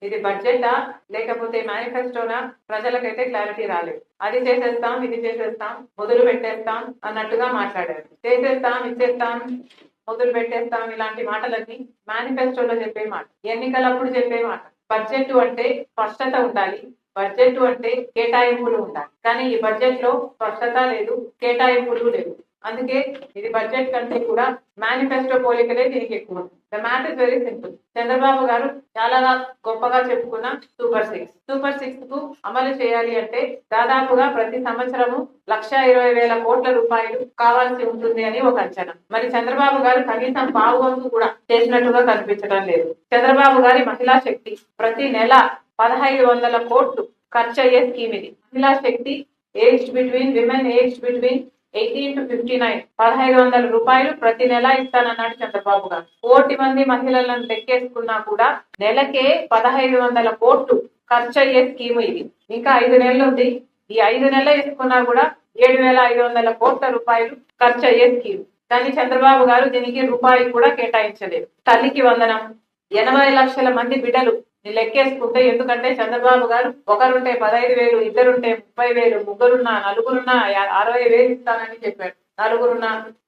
ఇది బడ్జెటా లేకపోతే మేనిఫెస్టోనా ప్రజలకైతే క్లారిటీ రాలేదు. అది చేసేస్తాం, ఇది చేసేస్తాం, మొదలు పెట్టేస్తాం అన్నట్టుగా మాట్లాడారు. చేసేస్తాం, ఇచ్చేస్తాం, మొదలు పెట్టేస్తాం ఇలాంటి మాటలన్నీ మేనిఫెస్టోలో చెప్పే మాట, ఎన్నికలప్పుడు చెప్పే మాట. బడ్జెట్ అంటే స్పష్టత ఉండాలి, బడ్జెట్ అంటే కేటాయింపులు ఉండాలి. కానీ ఈ బడ్జెట్ లో స్పష్టత లేదు, కేటాయింపులు లేవు. అందుకే ఇది బడ్జెట్ కంటే కూడా మేనిఫెస్టో పోలికలే దీనికి ఎక్కువ. The math is very simple. Chandrababu గారు చాలా గొప్పగా చెప్పుకున్న సూపర్ సిక్స్ కు అమలు చేయాలి అంటే దాదాపుగా ప్రతి సంవత్సరము 1,20,000 కోట్ల రూపాయలు కావాల్సి ఉంటుంది అని ఒక అంచనా. మరి చంద్రబాబు గారు కనీసం పావువంతు కూడా చేసినట్టుగా కనిపించడం లేదు. చంద్రబాబు గారి మహిళా శక్తి ప్రతి నెల 1,500 కోట్లు ఖర్చు అయ్యే స్కీమ్ ఇది. మహిళా శక్తి విమెన్ ఏజ్డ్ బిట్వీన్ 18 to 59 1,500 రూపాయలు ప్రతి నెల ఇస్తానన్నాడు చంద్రబాబు గారు. 1,00,00,000 మంది మహిళలను లెక్కేసుకున్నా కూడా నెలకే 1,500 కోట్లు ఖర్చు అయ్యే స్కీమ్ ఇది. ఇంకా 5 నెలలు ఉంది. ఈ 5 నెలలు వేసుకున్నా కూడా 7,500 కోట్ల రూపాయలు ఖర్చు అయ్యే స్కీమ్. కానీ చంద్రబాబు గారు దీనికి రూపాయి కూడా కేటాయించలేదు. తల్లికి వందనం, 80 లక్షల మంది బిడ్డలు లెక్కేసుకుంటే, ఎందుకంటే చంద్రబాబు గారు ఒకరుంటే 15,000, ఇద్దరుంటే 30,000, ముగ్గురున్నా నలుగురున్నా 60,000 ఇస్తానని చెప్పాడు.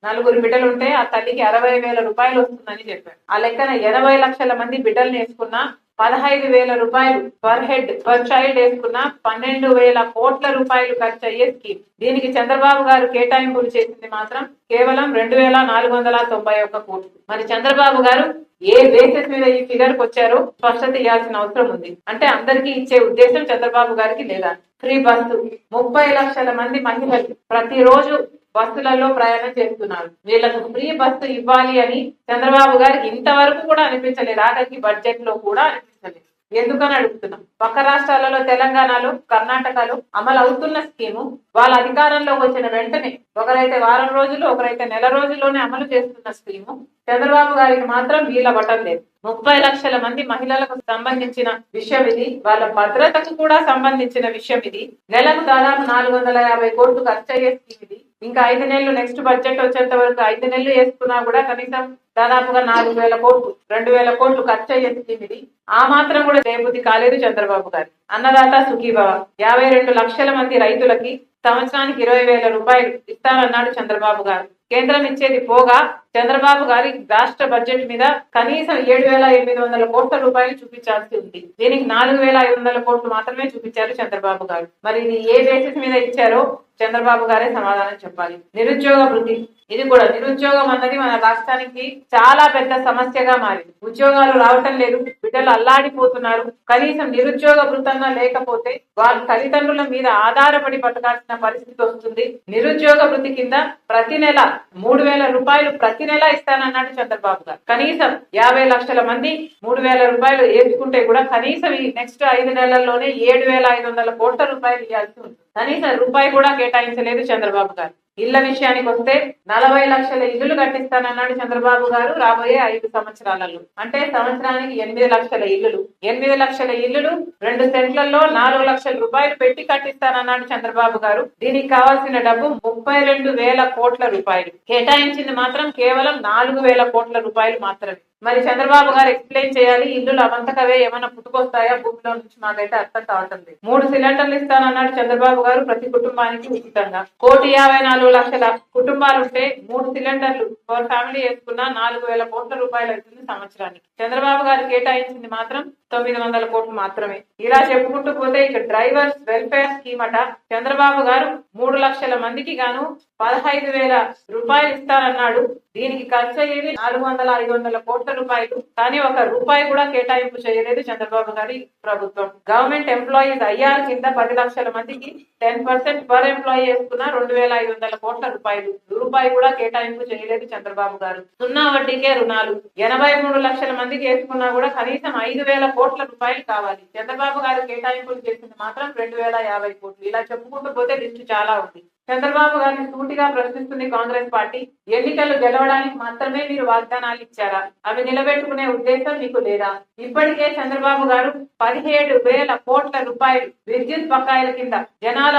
నలుగురు బిడ్డలుంటే ఆ తల్లికి 60,000 రూపాయలు వస్తుందని చెప్పాడు. ఆ లెక్కన 80 లక్షల మంది బిడ్డలు వేసుకున్నా 15,000 రూపాయలు పర్ హెడ్ పర్ చైల్డ్ వేసుకున్న 12,000 కోట్ల రూపాయలు ఖర్చు అయ్యే స్కీమ్. దీనికి చంద్రబాబు గారు కేటాయింపులు చేసింది మాత్రం కేవలం 2,491 కోట్లు. మరి చంద్రబాబు గారు ఏ బేసిస్ మీద ఈ ఫిగర్ కు వచ్చారో స్పష్టత ఇవ్వాల్సిన అవసరం ఉంది. అంటే అందరికీ ఇచ్చే ఉద్దేశం చంద్రబాబు గారికి లేదా? ఫ్రీ బస్సు 30 లక్షల మంది మహిళలు ప్రతిరోజు బస్సులలో ప్రయాణం చేస్తున్నారు. వీళ్లకు ఫ్రీ బస్సు ఇవ్వాలి అని చంద్రబాబు గారికి ఇంతవరకు కూడా అనిపించలేదు. ఆఖరికి బడ్జెట్ లో కూడా అనిపించలేదు. ఎందుకని అడుగుతున్నాం. పక్క రాష్ట్రాలలో తెలంగాణలో, కర్ణాటకలో అమలు అవుతున్న స్కీము వాళ్ళ అధికారంలోకి వచ్చిన వెంటనే ఒకరైతే వారం రోజులు, ఒకరైతే నెల రోజుల్లోనే అమలు చేస్తున్న స్కీము చంద్రబాబు గారికి మాత్రం వీలవటం లేదు. 30 లక్షల మంది మహిళలకు సంబంధించిన విషయం ఇది. వాళ్ళ భద్రతకు కూడా సంబంధించిన విషయం ఇది. నెలకు దాదాపు 450 కోట్లు ఖర్చు అయ్యే స్కీమ్ ఇది. ఇంకా 5 నెలలు నెక్స్ట్ బడ్జెట్ వచ్చేంత వరకు 5 నెలలు వేసుకున్నా కూడా కనీసం దాదాపుగా 4,000 కోట్లు 2,000 కోట్లు ఖర్చు అయ్యే స్కీమ్ ఇది. ఆ మాత్రం కూడా చేయబుద్ధి కాలేదు చంద్రబాబు గారు. అన్నదాత సుఖీభవ 52 లక్షల మంది రైతులకి సంవత్సరానికి 20,000 రూపాయలు ఇస్తానన్నాడు చంద్రబాబు గారు. కేంద్రం ఇచ్చేది పోగా చంద్రబాబు గారి రాష్ట్ర బడ్జెట్ మీద కనీసం 7,800 కోట్ల రూపాయలు చూపించాల్సి ఉంది. దీనికి 4,500 కోట్లు మాత్రమే చూపించారు చంద్రబాబు గారు. మరి ఇది ఏ బేసిస్ మీద ఇచ్చారో చంద్రబాబు గారే సమాధానం చెప్పాలి. నిరుద్యోగ వృత్తి, ఇది కూడా నిరుద్యోగం అన్నది మన రాష్ట్రానికి చాలా పెద్ద సమస్యగా మారింది. ఉద్యోగాలు రావటం లేదు, బిడ్డలు అల్లాడిపోతున్నారు. కనీసం నిరుద్యోగ వృత్తన్నా లేకపోతే వాళ్ళ తల్లిదండ్రుల మీద ఆధారపడి బతకాల్సిన పరిస్థితి వస్తుంది. నిరుద్యోగ వృత్తి కింద ప్రతి నెల 3,000 రూపాయలు ప్రతి నెల ఇస్తానన్నాడు చంద్రబాబు గారు. కనీసం 50 లక్షల మంది 3,000 రూపాయలు వేసుకుంటే కూడా కనీసం ఈ నెక్స్ట్ 5 నెలల్లోనే 7,500 కోట్ల రూపాయలు ఇవ్వాల్సి ఉంటుంది. కనీసం రూపాయి కూడా కేటాయించలేదు చంద్రబాబు గారు. ఇళ్ల విషయానికి వస్తే 40 లక్షల ఇల్లులు కట్టిస్తానన్నాడు చంద్రబాబు గారు రాబోయే 5 సంవత్సరాలలో. అంటే సంవత్సరానికి 8 లక్షల ఇల్లులు. 8 లక్షల ఇల్లులు 2 సెంట్లలో 4 లక్షల రూపాయలు పెట్టి కట్టిస్తానన్నాడు చంద్రబాబు గారు. దీనికి కావాల్సిన డబ్బు 32,000 కోట్ల రూపాయలు. కేటాయించింది మాత్రం కేవలం 4,000 కోట్ల రూపాయలు మాత్రమే. మరి చంద్రబాబు గారు ఎక్స్ప్లెయిన్ చేయాలి. ఇల్లులు అవంతకవే ఏమైనా పుట్టుకొస్తాయా భూమిలో నుంచి? మాకైతే అర్థం కావటం లేదు. 3 సిలిండర్లు ఇస్తానన్నాడు చంద్రబాబు గారు ప్రతి కుటుంబానికి ఉచితంగా. 1,54,00,000 కుటుంబాలుంటే 3 సిలిండర్లు పర్ ఫ్యామిలీ వేసుకున్నా 4,000 కోట్ల రూపాయలు అవుతుంది సంవత్సరానికి. చంద్రబాబు గారు కేటాయించింది మాత్రం 900 కోట్లు మాత్రమే. ఇలా చెప్పుకుంటూ పోతే ఇక డ్రైవర్స్ వెల్ఫేర్ స్కీమ్ అట. చంద్రబాబు గారు 3 లక్షల మందికి గాను 15,000 రూపాయలు ఇస్తారన్నాడు. దీనికి ఖర్చు అయ్యేది 400-500 కోట్ల రూపాయలు. కానీ 1 రూపాయి కూడా కేటాయింపు చేయలేదు చంద్రబాబు గారి ప్రభుత్వం. గవర్నమెంట్ ఎంప్లాయీస్ ఐఆర్ కింద 10 లక్షల మందికి 10% పర్ ఎంప్లాయీ వేసుకున్న 2,500 కోట్ల రూపాయలు. రూపాయి కూడా కేటాయింపు చేయలేదు చంద్రబాబు గారు. 0 వడ్డీకే రుణాలు 83 లక్షల మందికి వేసుకున్నా కూడా కనీసం 5,000 కోట్ల రూపాయలు కావాలి. చంద్రబాబు గారు కేటాయింపులు చేసింది మాత్రం 2,050 కోట్లు. ఇలా చెప్పుకుంటూ పోతే లిస్టు చాలా ఉంది. చంద్రబాబు గారిని సూటిగా ప్రశ్నిస్తుంది కాంగ్రెస్ పార్టీ. ఎన్నికలు గెలవడానికి మాత్రమే మీరు వాగ్దానాలు ఇచ్చారా? అవి నిలబెట్టుకునే ఉద్దేశం మీకు లేదా? ఇప్పటికే చంద్రబాబు గారు 17,000 కోట్ల రూపాయలు విద్యుత్ బకాయిల కింద జనాల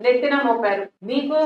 నెత్తిన మోపారు. మీకు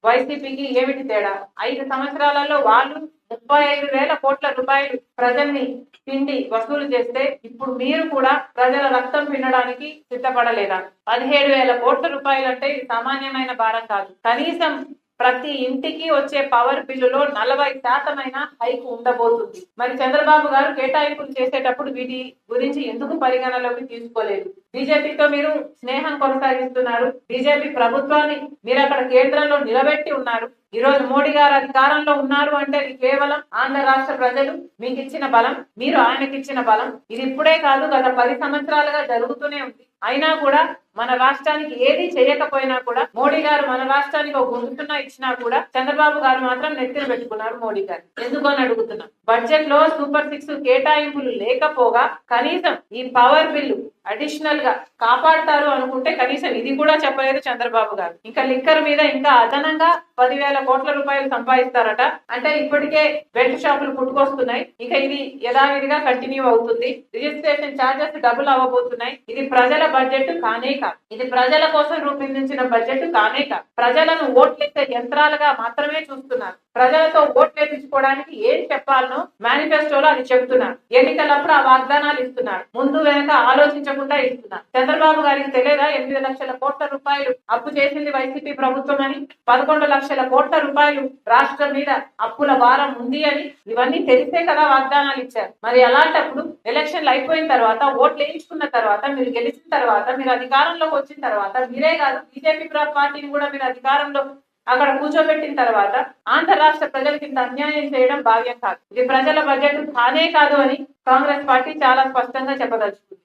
వైసీపీకి ఏమిటి తేడా? 5 సంవత్సరాలలో వాళ్ళు 35,000 కోట్ల రూపాయలు ప్రజల్ని పిండి వసూలు చేస్తే ఇప్పుడు మీరు కూడా ప్రజల రక్తం పిండడానికి సిద్ధపడలేదా? 17,000 కోట్ల రూపాయలు అంటే ఇది సామాన్యమైన భారం కాదు. కనీసం ప్రతి ఇంటికి వచ్చే పవర్ బిల్లులో 40% హైక్ ఉండబోతుంది. మరి చంద్రబాబు గారు కేటాయింపులు చేసేటప్పుడు వీటి గురించి ఎందుకు పరిగణలోకి తీసుకోలేదు? బీజేపీతో మీరు స్నేహం కొనసాగిస్తున్నారు. బీజేపీ ప్రభుత్వాన్ని మీరు అక్కడ కేంద్రంలో నిలబెట్టి ఉన్నారు. ఈ రోజు మోడీ గారు అధికారంలో ఉన్నారు అంటే ఇది కేవలం ఆంధ్ర రాష్ట్ర ప్రజలు మీకు ఇచ్చిన బలం, మీరు ఆయనకి ఇచ్చిన బలం. ఇది ఇప్పుడే కాదు, గత 10 సంవత్సరాలుగా జరుగుతూనే ఉంది. అయినా కూడా మన రాష్ట్రానికి ఏది చేయకపోయినా కూడా మోడీ గారు మన రాష్ట్రానికి ఒక గుంటున్నా ఇచ్చినా కూడా చంద్రబాబు గారు మాత్రం నెత్తిన పెట్టుకున్నారు మోడీ గారు. ఎందుకని అడుగుతున్నా. బడ్జెట్ లో సూపర్ 6 కేటాయింపులు లేకపోగా కనీసం ఈ పవర్ బిల్లు అడిషనల్ గా కాపాడతారు అనుకుంటే కనీసం ఇది కూడా చెప్పలేదు చంద్రబాబు గారు. ఇంకా లిక్కర్ మీద ఇంకా అదనంగా 10,000 కోట్ల రూపాయలు సంపాదిస్తారట. అంటే ఇప్పటికే బెల్ట్ షాపులు పుట్టుకొస్తున్నాయి. ఇక ఇది యథావిధిగా కంటిన్యూ అవుతుంది. రిజిస్ట్రేషన్ ఛార్జెస్ డబుల్ అవ్వబోతున్నాయి. ఇది ప్రజల బడ్జెట్ కానే కాదు. ఇది ప్రజల కోసం రూపొందించిన బడ్జెట్ కానే కాదు. ప్రజలను ఓట్లేసే యంత్రాలుగా మాత్రమే చూస్తున్నారు. ప్రజలతో ఓట్లు వేయించుకోవడానికి ఏం చెప్పాలనో మేనిఫెస్టోలో అది చెప్తున్నారు. ఎన్నికలప్పుడు ఆ వాగ్దానాలు ఇస్తున్నారు. ముందు వెనక ఆలోచించకుండా ఇస్తున్నారు. చంద్రబాబు గారికి తెలియదా 8 లక్షల కోట్ల రూపాయలు అప్పు చేసింది వైసీపీ ప్రభుత్వం అని? 11 లక్షల కోట్ల రూపాయలు రాష్ట్రం మీద అప్పుల భారం ఉంది అని? ఇవన్నీ తెలిసే కదా వాగ్దానాలు ఇచ్చారు. మరి అలాంటప్పుడు ఎలక్షన్లు అయిపోయిన తర్వాత, ఓట్లు వేయించుకున్న తర్వాత, మీరు గెలిచిన తర్వాత, మీరు అధికారంలోకి వచ్చిన తర్వాత, మీరే కాదు బీజేపీ పార్టీని కూడా మీరు అధికారంలో అక్కడ కూర్చోబెట్టిన తర్వాత ఆంధ్ర రాష్ట్ర ప్రజలకి ఇంత అన్యాయం చేయడం భావ్యం కాదు. ఇది ప్రజల బడ్జెట్ కానే కాదు అని కాంగ్రెస్ పార్టీ చాలా స్పష్టంగా చెప్పదలుచుకుంది.